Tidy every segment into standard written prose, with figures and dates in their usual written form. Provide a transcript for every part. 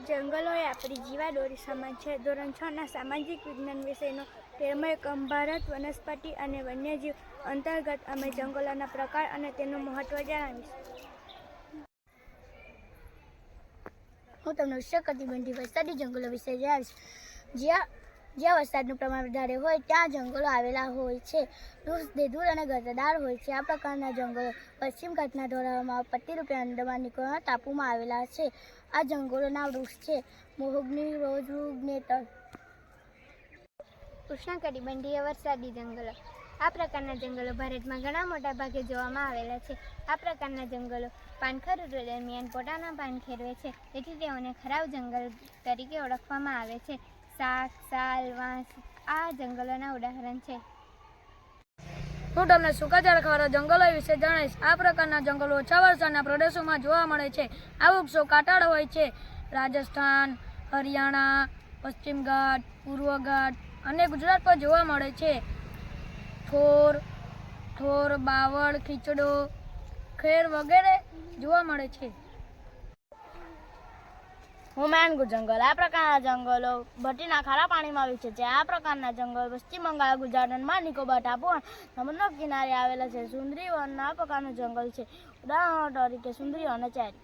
જંગલો એ આપણી જીવાદોરી સમાન છે. ધોરણ 6ના સામાજિક વિજ્ઞાન વિષયનો 13મો એકમ ભારત વનસ્પતિ અને વન્યજીવ અંતર્ગત અમે જંગલોના પ્રકાર અને તેનું મહત્વ જણાવીશું. હું તમને ઉષ્ણકટિબંધીય વરસાદી જંગલો વિશે જણાવીશ. જ્યાં વરસાદનું પ્રમાણ વધારે હોય ત્યાં જંગલો આવેલા હોય છે. દેદૂર અને ઘટાદાર હોય છે. આ પ્રકારના જંગલો પશ્ચિમ ઘાટના ઢોળાવમાં પટ્ટીરૂપે અંદમાન નિકોબાર ટાપુમાં આવેલા છે. આ જંગલોના વૃક્ષ છે મહોગની, રોઝવુડ, નેટલ. ઉષ્ણકટિબંધીય વરસાદી જંગલો. આ પ્રકારના જંગલો ભારતમાં ઘણા મોટા ભાગે જોવામાં આવેલા છે. આ પ્રકારના જંગલો પાનખર ઋતુ દરમિયાન પોતાના પાન ખેરવે છે, તેથી તેઓને ખરાબ જંગલ તરીકે ઓળખવામાં આવે છે. સાગ, સાલ, વાંસ આ જંગલોના ઉદાહરણ છે. હું તમને સૂકા ઝાડખવાળા જંગલો વિશે જણાવીશ. આ પ્રકારના જંગલો ઓછા વરસાદના પ્રદેશોમાં જોવા મળે છે. આ વૃક્ષો કાંટાળ હોય છે. રાજસ્થાન, હરિયાણા, પશ્ચિમ ઘાટ, પૂર્વ ઘાટ અને ગુજરાત પર જોવા મળે છે. થોર, બાવળ, ખીચડો, ખેર વગેરે જોવા મળે છે. હુમાયુન જંગલ. આ પ્રકારના જંગલો ભટ્ટીના ખારા પાણીમાં વિચરે છે. આ પ્રકારના જંગલો પશ્ચિમ બંગાળ, ગુજરાત, અંદમાન નિકોબાર ટાપુ અને સમુદ્રના કિનારે આવેલા છે. સુંદરી વન આ પ્રકારનું જંગલ છે. ઉદાહરણો તરીકે સુંદરી અને ચેરી.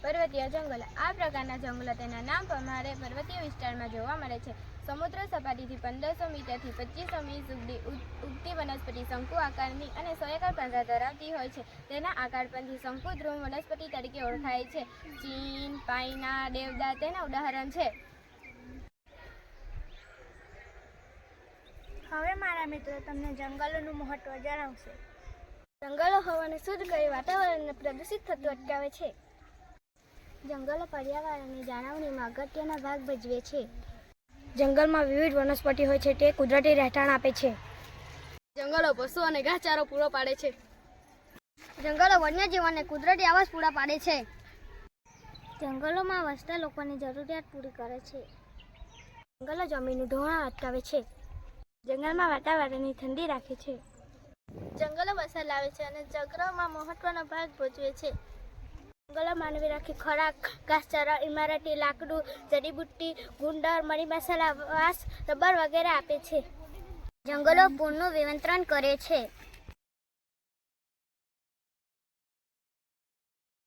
પર્વતીય જંગલો. આ પ્રકારના જંગલો તેના નામ પ્રમાણે પર્વતીય વિસ્તારમાં જોવા મળે છે. સમુદ્ર સપાટીથી 1500 મીટરથી 2500 મીટર સુધી ઉગતી વનસ્પતિ શંકુ આકારની અને 100 એકર પાંદડા ધરાવતી હોય છે. તેના આકાર પરથી શંકુદ્રુમ વનસ્પતિ તરીકે ઓળખાય છે. ચીન, પાઇના, દેવદાર તેના ઉદાહરણ છે. હવે મારા મિત્રો તમને જંગલોનું મહત્વ જણાવશે. જંગલો હવાને શુદ્ધ કરી વાતાવરણને પ્રદૂષિત થતું અટકાવે છે. જંગલો પર્યાવરણની જાળવણીમાં અગત્યનો ભાગ ભજવે છે. જંગલમાં વિવિધ વનસ્પતિ હોય છે, તે કુદરતી રહેઠાણ આપે છે. જંગલો પશુ અને ઘાસચારો પૂરો પાડે છે. જંગલો વન્યજીવોને કુદરતી આવાસ પૂરા પાડે છે. જંગલોમાં વસતા લોકોની જરૂરિયાત પૂરી કરે છે. જંગલો જમીનનું ધોવાણ અટકાવે છે. જંગલમાં વાતાવરણની ઠંડી રાખે છે. જંગલો વરસાદ લાવે છે અને ચક્રમાં મહત્વનો ભાગ ભજવે છે. જંગલો માનવી રાખી ખોરાક, ઘાસચારા, ઇમારતી, લાકડું, જડીબુટ્ટી, ગુંદર, મરી મસાલા, વાંસ, રબર વગેરે આપે છે. જંગલો પૂરનું નિયંત્રણ કરે છે.